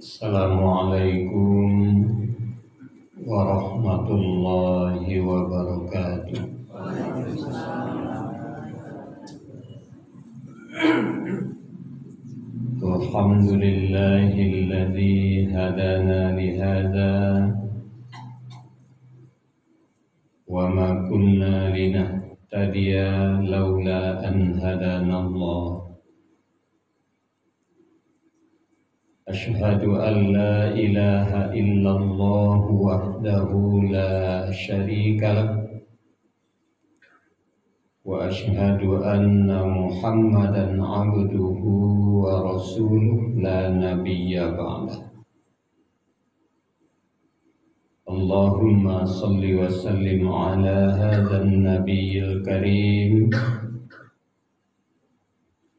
Assalamualaikum warahmatullahi wabarakatuh. Alhamdulillahilladzi hadana lihada wa ma kunna linahtadiya laula an hadanallah. Ashhadu an la ilaha illallah wahdahu la syarika lah wa ashhadu anna Muhammadan abduhu wa rasuluh la nabiyya ba'dah. Allahumma salli wa sallim ala hadzal nabiyil karim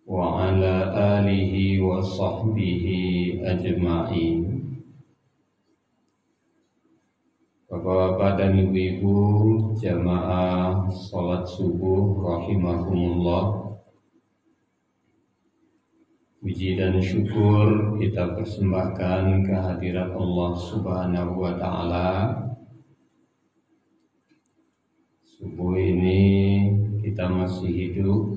wa ala alihi wa sahbihi ajma'in. Bapak-bapak dan ibu-ibu jamaah salat subuh rahimakumullah, puji dan syukur kita persembahkan kehadirat Allah Subhanahu wa ta'ala. Subuh ini kita masih hidup,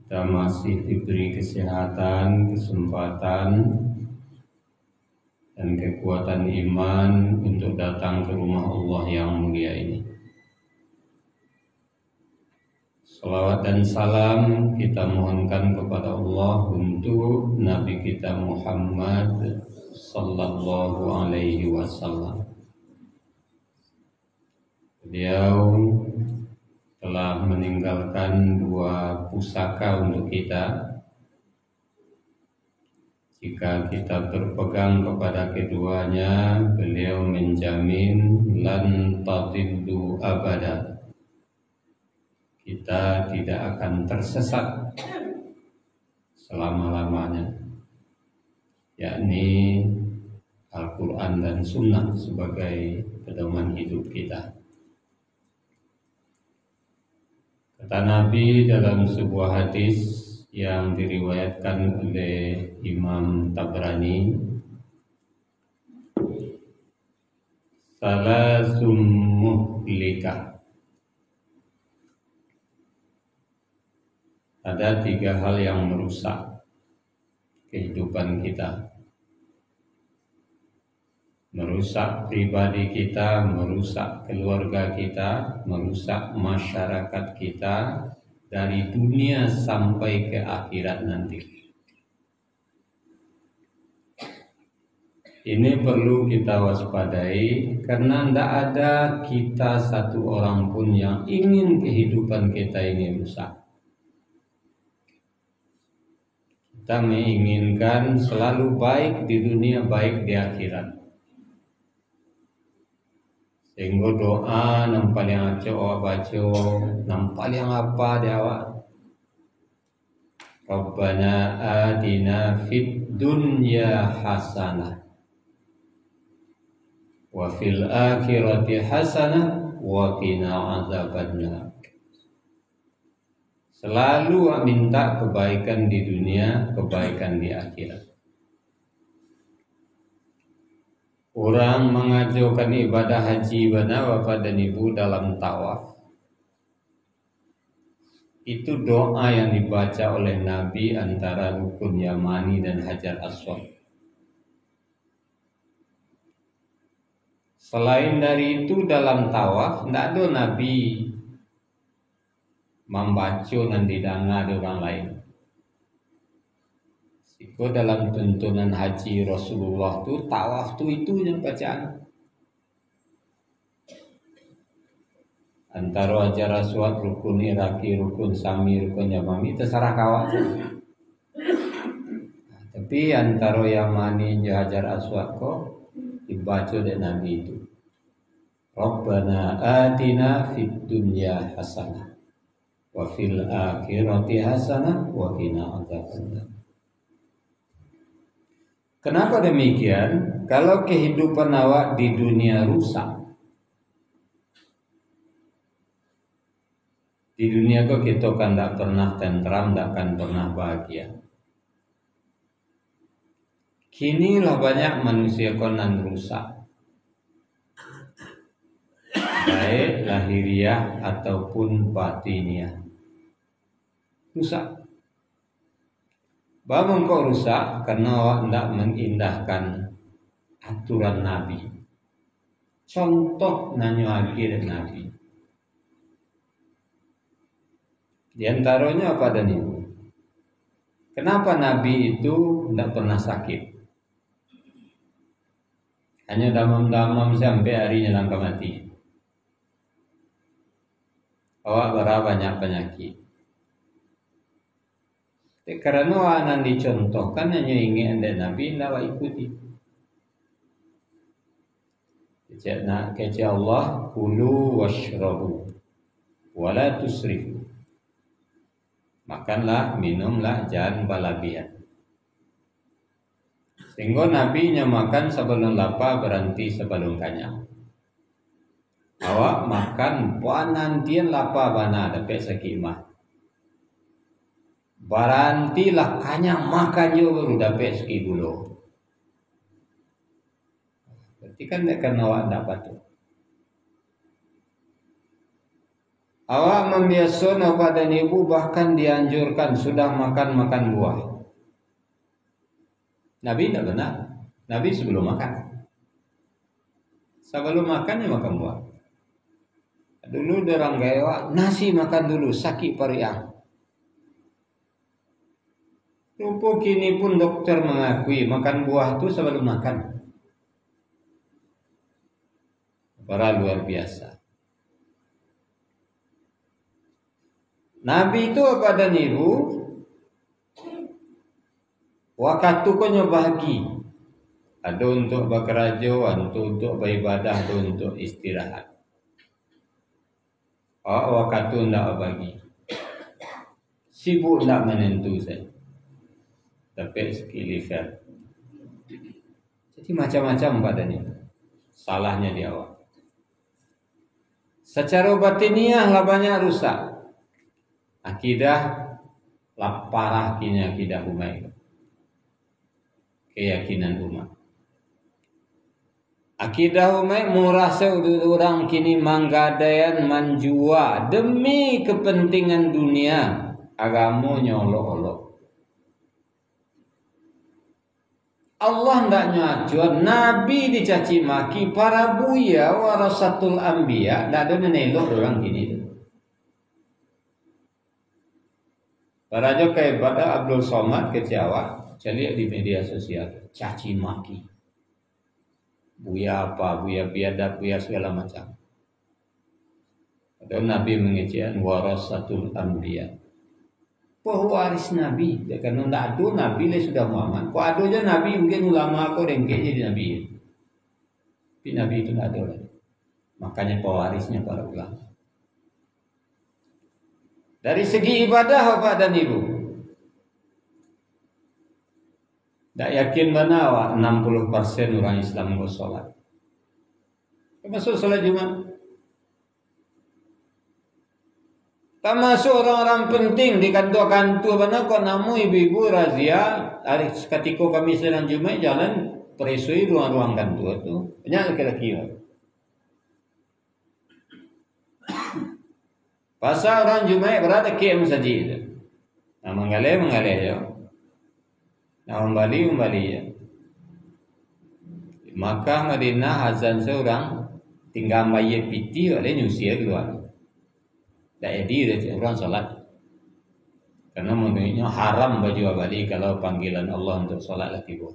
kita masih diberi kesehatan, kesempatan, dan kekuatan iman untuk datang ke rumah Allah yang mulia ini. Salawat dan salam kita mohonkan kepada Allah untuk Nabi kita Muhammad sallallahu alaihi wasallam. Beliau telah meninggalkan dua pusaka untuk kita. Jika kita berpegang kepada keduanya, beliau menjamin lan tadillu abada, kita tidak akan tersesat selama-lamanya, yakni Al-Quran dan Sunnah sebagai pedoman hidup kita. Kata Nabi dalam sebuah hadis yang diriwayatkan oleh Imam Tabrani, salasum muhlikah, ada tiga hal yang merusak kehidupan kita, merusak pribadi kita, merusak keluarga kita, merusak masyarakat kita dari dunia sampai ke akhirat nanti. Ini perlu kita waspadai karena tidak ada kita satu orang pun yang ingin kehidupan kita ini rusak. Kita menginginkan selalu baik di dunia, baik di akhirat. Sehingga doa yang paling aco awak baca, yang paling apa dia awak, Rabbana atina fid dunya hasanah wa fil akhirati hasanah wa qina azabannar. Selalu minta kebaikan di dunia, kebaikan di akhirat. Orang mengajukan ibadah haji bana bapak dan ibu dalam tawaf, itu doa yang dibaca oleh Nabi antara rukun Yamani dan Hajar Aswad. Selain dari itu dalam tawaf tidak ada Nabi membaca dan didanga ada orang lain. Itu dalam tuntunan haji Rasulullah tu tawaf tu itu yang bacaan. Antara Hajar Aswad, rukun Iraki, rukun Sami, rukun Yamani terserah kawak. Tapi antara Yamani dan Hajar Aswad kok dibaca oleh Nabi itu. Rabbana atina fid dunya hasanah wa fil akhirati hasanah wa qina adzabannar. Kenapa demikian? Kalau kehidupan awak di dunia rusak, di dunia kok kita kan tak pernah tentram, tak akan pernah bahagia. Kinilah banyak manusia konan rusak, baik lahiriah ataupun batiniah. Rusak. Bangun kok rusak karena awak hendak mengindahkan aturan Nabi. Contoh nanyo akhir Nabi. Di antaranya apa dan ibu? Kenapa Nabi itu tidak pernah sakit? Hanya damam-damam sampai harinya langkah mati. Awak berapa banyak penyakit. Karena anak dicontohkan hanya ingin anda Nabi tidak ikuti. Kata Allah, kulu washrabu wala tusrifu. Makanlah, minumlah, jangan berlebihan. Sehingga Nabi nya makan sebelum lapar, berhenti sebelum kenyang. Awak makan nantian lapar bana dapat sakimah. Barantilah kanyang makan juga baru dapat sekibulo. Berarti kan tak kena awak dapat tu. Awak membiasakan bapak dan ibu bahkan dianjurkan sudah makan buah. Nabi tidak benar. Nabi sebelum makan. Sebelum makannya makan buah. Dulu orang gaya nasi makan dulu sakit pariang. Rupa kini pun dokter mengakui makan buah itu sebelum makan. Para luar biasa. Nabi itu apa dan ibu? Waktu kau bagi. Ada untuk bekerja, ada untuk beribadah, ada untuk istirahat. Waktu tidak bagi. Sibuk tidak menentu saya. Tapi sekilifer. Jadi macam-macam badannya. Salahnya di awal. Secara batiniah lah banyak rusak. Akidah lah parah kini akidah umat. Keyakinan umat. Akidah umat merasa orang kini manggadaian manjua demi kepentingan dunia. Agama nyolok-olok. Allah tidak nyuacuan, Nabi dicaci maki, para buya warasatul anbiya, tidak ada menelok orang gini. Para jokai pada Abdul Somad kecewa, cari di media sosial, caci maki. Buya apa, buya biadab, buya segala macam. Ada Nabi mengecewakan warasatul anbiya. Pewaris Nabi, karena tidak ada Nabi lah sudah Muhammad. Kau ada je Nabi mungkin ulama kau dengke jadi Nabi. Tapi Nabi itu tidak ada lagi. Makanya pewarisnya para ulama. Dari segi ibadah bapak dan ibu, tak yakin mana awak 60% orang Islam bersolat. Termasuk solat Jumat. Termasuk orang-orang penting di kantor-kantor mana kau namu ibu-ibu razia hari ketika kami sedang Jumat jalan perisui ruang-ruang kantor tu banyak laki-laki. Pasal orang Jumat berada ke masjid. Nah mengalir je. Nah membali je. Di Makkah Madinah azan seorang tinggal mayat piti oleh nyusia keluar. Tak jadi orang solat. Karena menurutnya haram baju abadi kalau panggilan Allah untuk solat lagi bu.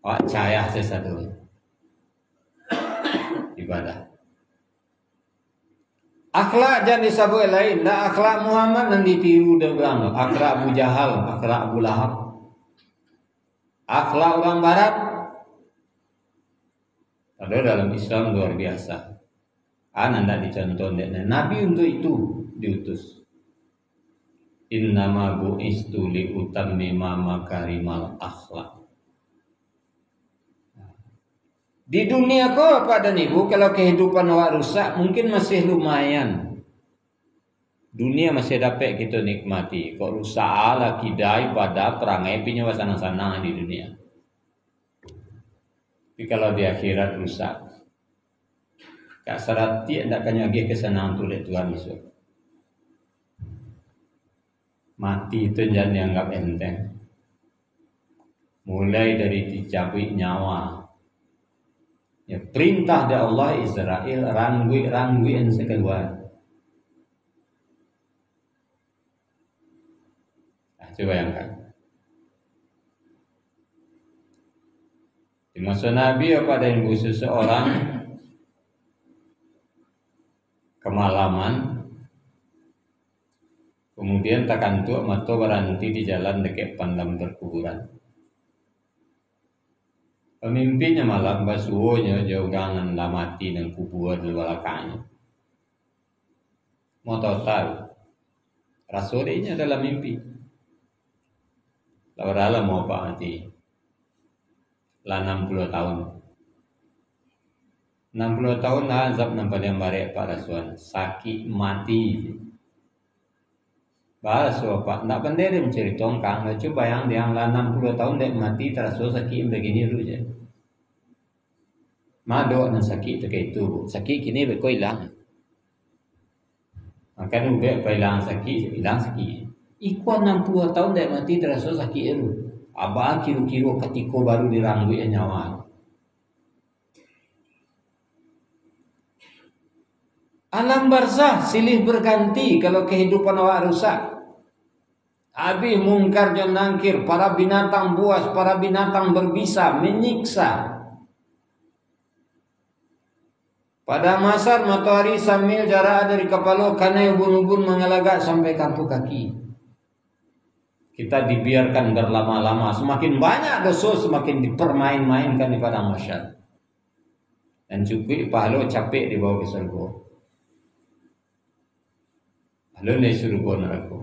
Awak cahaya sesatu ibadah. Akhlak jangan disebut lain. Nah akhlak Muhammad nan ditiru dengan akhlak Abu Jahal, akhlak Abu Lahab, akhlak orang Barat. Ada dalam Islam luar biasa. Anda dicontoh Nabi untuk itu diutus. Innama bu'istu li utammima makarimal akhlak. Di dunia kau Pak dan Ibu, kalau kehidupan awak rusak mungkin masih lumayan. Dunia masih dapat kita nikmati. Kok rusak ala kidai pada perangai pinya wasana-sana di dunia. Tapi kalau di akhirat rusak. Kak serati tidak akan lagi kesenangan tulis Tuhan Yesus. Mati itu jangan dianggap enteng. Mulai dari dicabut nyawa. Ya, perintah dari Allah Israel ranggui yang sekeluar. Nah, coba bayangkan. Di masa Nabi apa ada yang seseorang kemalaman, kemudian takkan tuak mata berhenti di jalan dekat pandang perkuburan. Pemimpinnya malam basuhnya jauh gangan lah mati dan kubur di belakangnya. Mau tahu rasulnya adalah mimpi. Lalu mau apa mati? Lah 60 tahun. 60 tahun azab nampak yang barek Pak Rasul. Sakit mati. Balas Pak, nak pandai dia menceritakan kang, coba yang dia 60 tahun dia mati terasa sakit begini dulu je. Mado dan sakit itu, sakit kini berko hilang. Maka ubek hilang sakit. Iku 60 tahun dia mati terasa sakit itu. Abah kira-kira ketika baru dirangkui nyawa. Alam barzah silih berganti kalau kehidupan awak rusak. Abi mungkar dan nangkir, para binatang buas, para binatang berbisa, menyiksa. Pada masa matahari sambil jarak dari kepala karena ubun-ubun mengelagak sampai kaki kaki. Kita dibiarkan berlama-lama, semakin banyak dosa semakin dipermain-mainkan di padang mahsyar. Dan cukup pahala capek dibawa ke surga. Lalu naik surga neraka.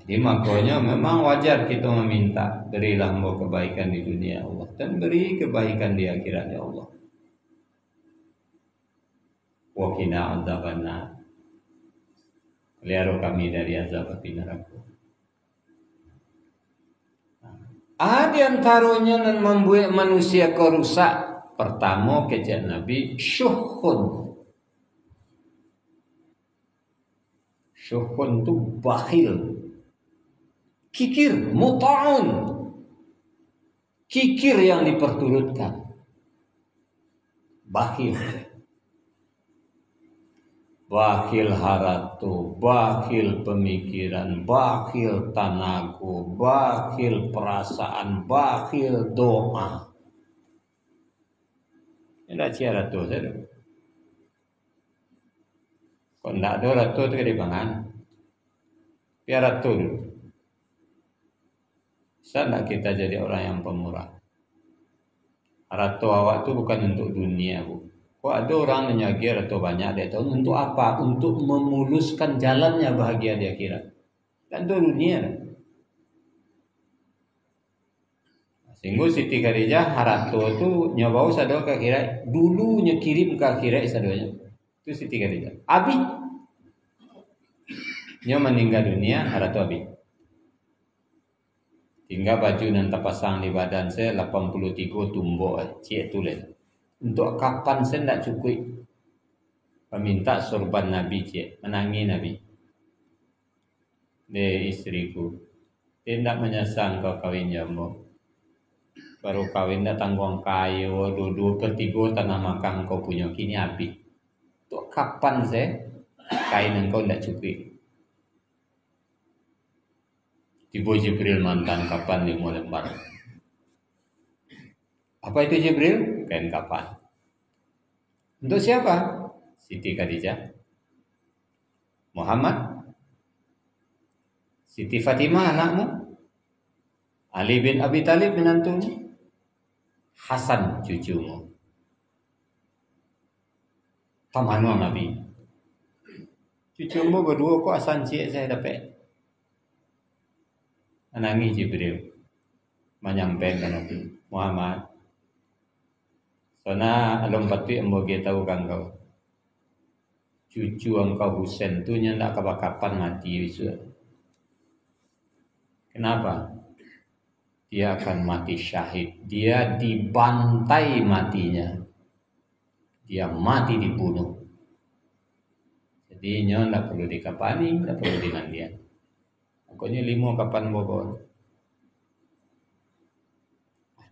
Jadi makanya memang wajar kita meminta berilah hamba kebaikan di dunia Allah dan beri kebaikan di akhirat ya Allah. Wa qina adzabannar. Pelihara kami dari azab api neraka. Ada antaranya yang membuat manusia kerusak. Pertama kejadian Nabi syuhun. Syuhun itu bakhil. Kikir, muta'un. Kikir yang diperturutkan. Bakhil. Bakhil haratu, bakhil pemikiran, bakhil tanaku, bakhil perasaan, bakhil doa. Ini dah cara tu saja. Kalau tidak ada ratu itu kedipangan. Biar ratu dulu. Bisa kita jadi orang yang pemurah. Ratu awak itu bukan untuk dunia, Bu. Kok ada orang menyagi ratu banyak, dia tahu untuk apa? Untuk memuluskan jalannya bahagia di akhirat. Dan itu dunia. Sehingga Siti Khadijah ratu itu nyobau sado ke akhirat. Dulunya kirim ke akhirat sadonya. Itu Siti Khadijah. Abi. Nya meninggal dunia ratu Abi. Tinggal baju dan terpasang di badan saya 83 tumbuk cik tulis. Untuk kapan saya tidak cukup. Meminta sorban Nabi cik. Menangi Nabi. Dia istriku. Dia tidak menyesal kau kawin jambu. Baru kawin dah tanggung kayu. 2/3 tanah makan kau punya. Kini Abi. Untuk kapan saya kain engkau tidak cukup. Tiba Jibril mantan kapan 5 lembar. Apa itu Jibril? Kain kapan. Untuk siapa? Siti Khadijah. Muhammad. Siti Fatimah anakmu. Ali bin Abi Thalib menantumu. Hasan cucumu. Pamanmu Nabi. Cucumu berdua kok Hasan cik saya dapat. Menangis Jibril menyampaikan Nabi Muhammad. Sona alum pati embo kita tahu kang kau. cucu engkau Husain tu nya ndak kapan mati besok. Kenapa? Dia akan mati syahid. Dia dibantai matinya. Dia mati dibunuh. Jadi nya ndak perlu dikapani, ndak perlu dimandian. Pokoknya 5 kapan bobon.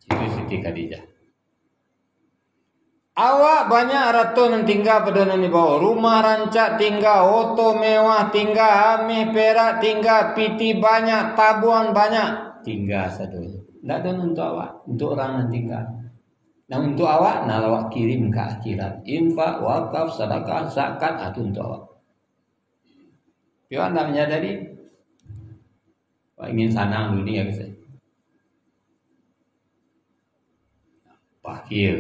Itu Siti Khadijah. Awak banyak ratu yang tinggal pada ni bawah. Rumah rancak tinggal, oto mewah tinggal, amih perak tinggal, piti banyak, tabuan banyak. Tinggal satu. Tak ada untuk awak, untuk orang yang tinggal. Nah untuk awak, nak awak kirim ke akhirat. Infak, wakaf, sedekah, zakat, itu untuk awak. Tapi awak tak menyadari. Awak ingin sanang dunia ke saya. Pakir.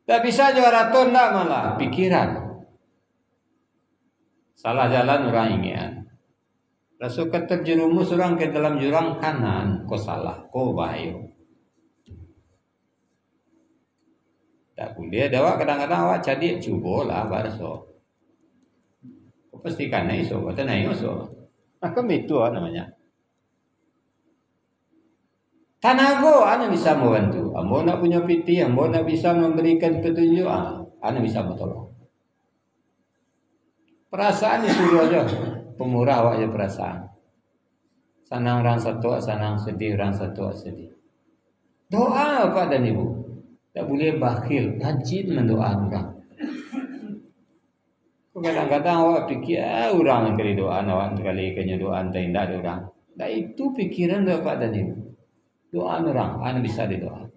Tak bisa juara tu tak malah pikiran. Salah jalan orang ingat. Rasul terjerumus orang ke dalam jurang kanan, kau salah, kau bahaya. Tak boleh. Awak kadang-kadang awak jadi cubalah barso. Kau pastikan naik so, kata naik so. Maka itu namanya. Tanago, anda bisa membantu. Ambo nak punya piti, ambo nak bisa memberikan petunjuk, anda bisa bertolong. Perasaan disuruh aja, pemurah awak aja perasaan. Sanang orang satu, sanang sedih orang satu sedih. Doa Pak dan Ibu, tak boleh bakhil, rajin mendoa orang. Kadang-kadang awak fikir, orang kali doa, awak kali kena doa, tidak ada orang. Nah itu pikiran Pak dan Ibu. Doa orang, anda bisa didoa.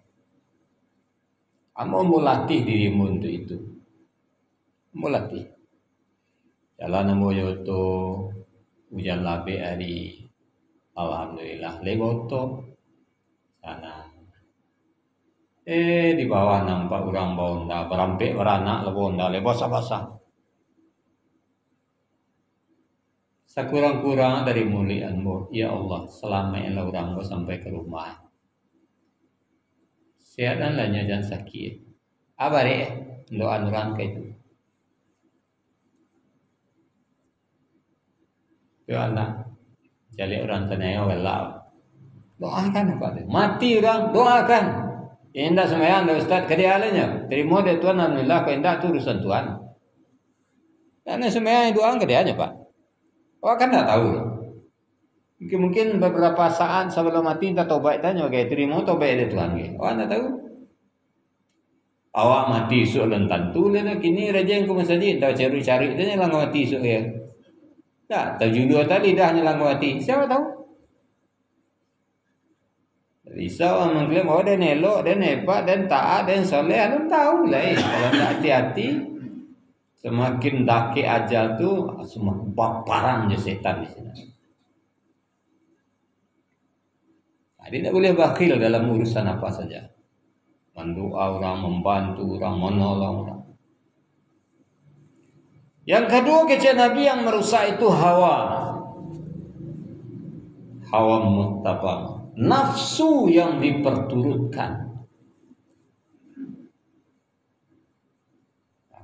Anda mau latih dirimu untuk itu. Mau latih. Jalan mau yoto, hujan labe hari. Alhamdulillah, legoto sana. Di bawah nampak orang bonda, berampek beranak lebonda, lebasa-basa. Sekurang-kurang dari muliamu, ya Allah, selamanya orang sampai ke rumah. Sehat dan lainnya jangan sakit. Abare doa orang ke itu. Ya Allah, jadi orang tanya Allah. Doakan apa tu? Mati orang, doakan. Indah sembahyang dah Ustaz kedialannya. Terima dari Tuhan alhamdulillah, kalau indah tu urusan Tuhan. Karena sembahyang doa kedialannya Pak. Awak kan tak tahu. Mungkin beberapa saat sebelum mati kita taubat tanya kayak terima taubat dari Tuhan ke. Awak tak tahu. Awak mati esok lentan tu lah kini raja yang ke masjid tahu cari-cari dia lang mati esok ya. Tak terjudul tadi dah nyelang mati. Siapa tahu? Risau mengklaim dan elok dan hebat dan taat dan soleh anu tahu lah. Kalau tak hati-hati semakin daki ajal tu semakin baparan je setan di sini. Dia tak boleh bakhil dalam urusan apa saja. Mendoa orang, membantu orang, menolong orang. Yang kedua kecil Nabi yang merusak itu hawa. Hawa muttabah. Nafsu yang diperturutkan.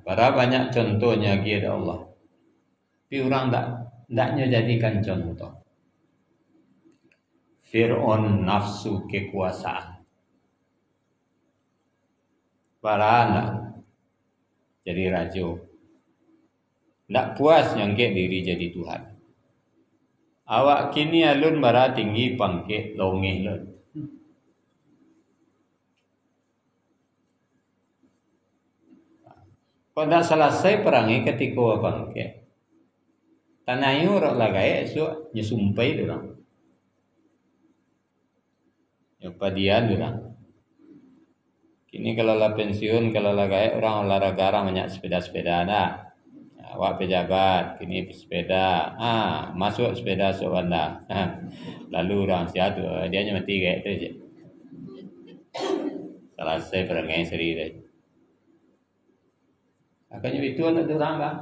Para banyak contohnya kepada Allah. Tapi orang taknya jadikan contoh. Fir'aun nafsu kekuasaan. Para anak jadi raja. Tak puas nyangkit diri jadi Tuhan. Awak kini alun bara tinggi pangkit longeh lun. Kau tak selesai perangi ketika awak pangkit. Tanahnya orang lagai esok nyesumpai orang. Nyopadian orang. Kini kalau lah pensiun, kalau lah gaya orang olahraga banyak sepeda-sepeda dah. Awak pejabat, kini sepeda. Masuk sepeda sewanda. Lalu orang sihat dia hanya mati gaya tu je. Selesai perangai seri dah. Akannya itu anak orang lah.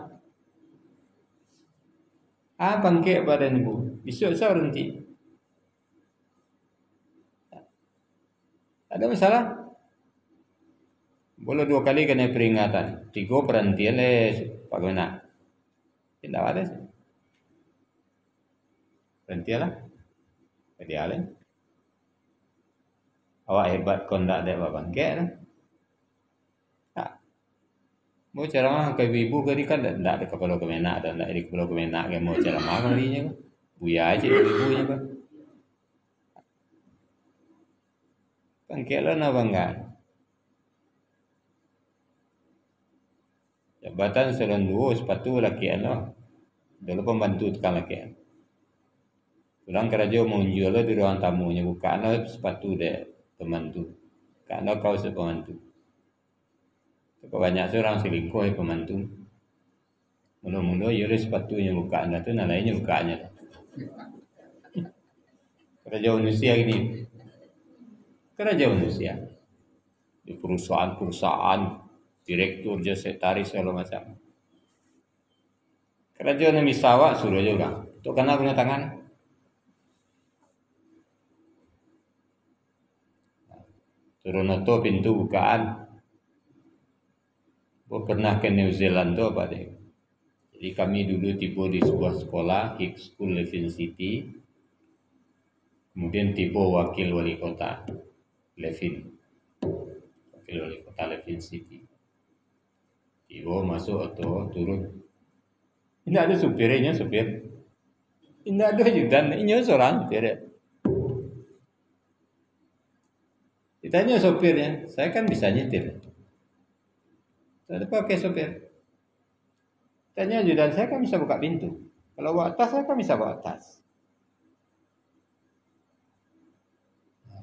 Bangkit badan ibu. Besok saya berhenti. Ada masalah? Boleh 2 kali kena peringatan. 3 berhenti Pak Kemenak. Tidak ada sih. Berhentilah. Jadi alih. Awak hebat kau ndak ada bangkit lah. Tak. Mau ceramah ke ibu ke kan ndak ada kepala Kemenak dan ndak ada kepala Kemenak yang mau ceramah kalinya kan. Buya aja ibunya kan. Bangkit lah na bangga. Jabatan salon dua sepatu laki ano. Dulu pembantu tukang laki. Pulang kerja mau jual di ruang tamunya buka ano sepatu deh pembantu. Karena kau sepembantu. Banyak seorang selingkuh pembantu. Mula-mula yuri sepatunya buka anda tu, nah lainnya bukanya. Kerja manusia ini. Kerja manusia. Di perusahaan, direktur, sekretaris segala macam. Kerajaan misawa suruh juga. Itu kena guna tangan. Turun auto pintu bukaan. Gua pernah ke New Zealand tu apa deh. Jadi kami dulu tiba di sebuah sekolah, High School Levin City. Kemudian tiba wakil wali kota Levin. Wakil wali kota Levin City. Tiba masuk auto, turun. Ini ada supirnya, supir. Ini ada ajudan, ini seorang supir. Ditanya sopirnya, saya kan bisa nyetir. Saya pakai sopir. Tanya ajudan, saya kan bisa buka pintu. Kalau bawa tas, saya kan bisa bawa tas.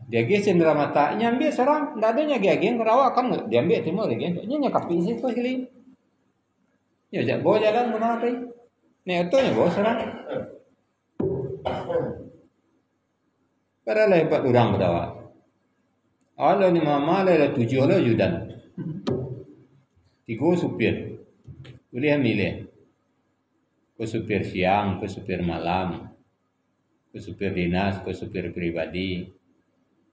Dia cendera mata, nyambil seorang, tidak ada nyagi-agi, ngerawak kan, dia ambil timur lagi, dia nyakapi situ sekali. Ya, bawa jalan kemana tadi? Ini autonya bawa seorang. Padahal hebat orang berdawak. Allah ni mama lah 7 lah ajudan. 3 supir. Boleh milih. Ke supir siang, ke supir malam, ke supir dinas, ke supir pribadi.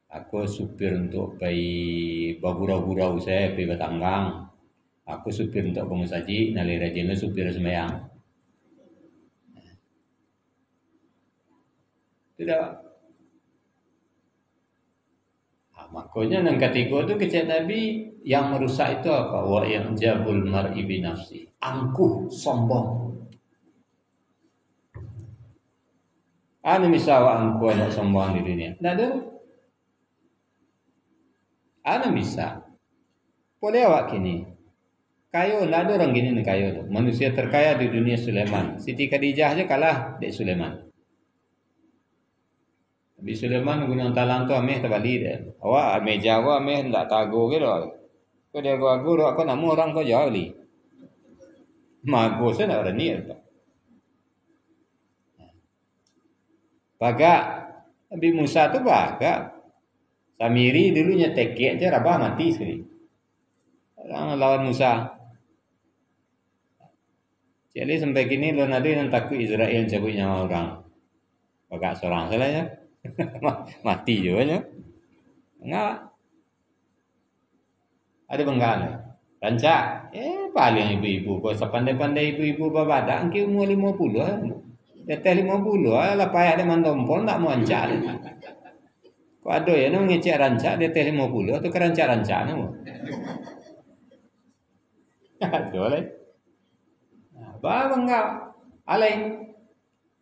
Aku supir untuk pergi bagurau-gurau saya, pergi Batanggang. Aku supir untuk pengusaji, nalai rajinnya supir semayang. Tidak. Makanya yang ketiga itu kecil Nabi yang merusak itu apa? Wa yang jabul mar'i binafsi. Angkuh, sombong. Ada misalnya angkuh yang sombong di dunia. Tidak ada. Ada bisa. Boleh awak kini. Kayo, tidak ada orang gini nih kayo. Manusia terkaya di dunia Sulaiman. Siti Khadijah aja kalah di Sulaiman. Nabi Sulaiman guna talang tu ameh terbalik dia. Awak ameh Jawa ameh tak tago ke dah. Kau dia gua aku nak orang kau jauh li. Mago saya nak ada ni apa. Bagak Nabi Musa tu bagak. Samiri dulunya tekek je Rabah mati sekali. Orang lawan Musa. Jadi sampai kini lo ada yang takut Israel cabut nyawa orang. Bagak seorang salahnya. Mati juga nya. Enggak. Ada benggan. Rancak. Paling ibu-ibu kau sepandai-pandai ibu-ibu babada angki umur 50. Teteh 50 lah payah dia mandompol tak mau ancak. Kau ada ya nak ngecek rancak dia teteh 50 atau kerancak-rancak ni. Aduh lah. Apa bangga? Alai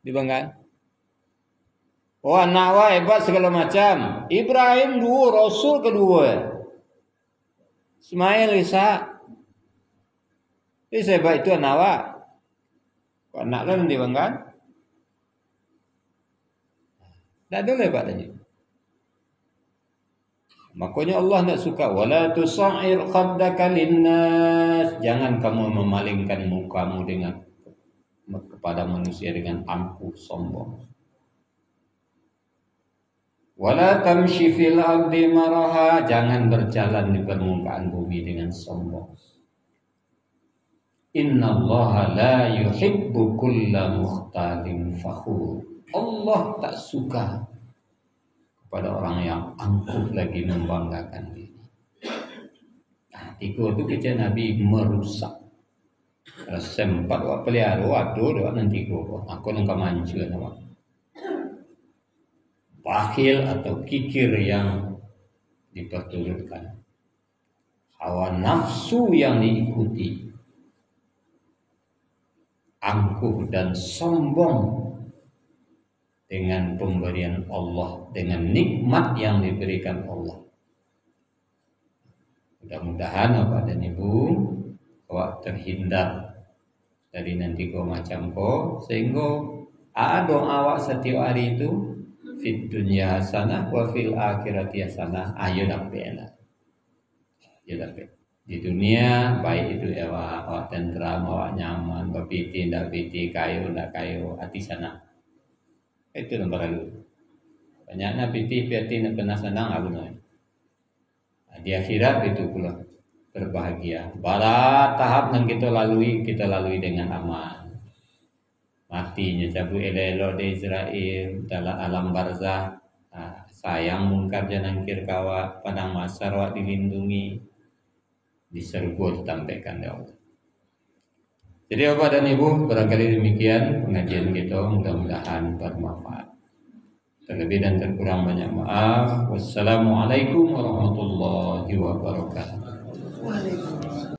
di bangga. Oh anak wah hebat segala macam. Ibrahim 2, Rasul kedua. Ismail Isa. Ini hebat itu anak wah. Kau anak lo nanti bangga. Tak ada hebat aja. Makanya Allah tak suka. Wala tusa'ir khaddaka linnas. Jangan kamu memalingkan mukamu dengan kepada manusia dengan angkuh sombong. Wala tamshi fil ardi maraha, jangan berjalan di permukaan bumi dengan sombong. Innallaha la yuhibbu kulla mukhtalin fakhur. Allah tak suka kepada orang yang angkuh lagi membanggakan diri. Nah, tiga itu kecil Nabi merusak. sempat wak pelihara waduh wak nanti aku nengka mancu nama bakhil atau kikir yang diperturutkan, hawa nafsu yang diikuti, angkuh dan sombong dengan pemberian Allah, dengan nikmat yang diberikan Allah. Mudah-mudahan Bapak dan Ibu awak terhindar dari nanti macam sehingga doa awak setiap hari itu fit dunya hasanah wa fil akhirati hasanah. Ayo dapat di dunia baik itu awak tentram, awak nyaman, bapiti ndak piti, kayu ndak kayu, hati sana. Itu nomor dulu. Banyaknya piti nak kena senang aku nih. Di akhirat itu pula berbahagia. Bara tahap yang kita lalui dengan aman. Matinya cabu elelo di Israel dalam alam barzah. Sayang mungkar janangkir kawa padang masar wak dilindungi, diserbu ditampaikan ya Allah. Jadi Bapak dan Ibu, barangkali demikian pengajian kita, mudah-mudahan bermanfaat. Terlebih dan terkurang banyak maaf. Wassalamualaikum warahmatullahi wabarakatuh. Waalaikumsalam.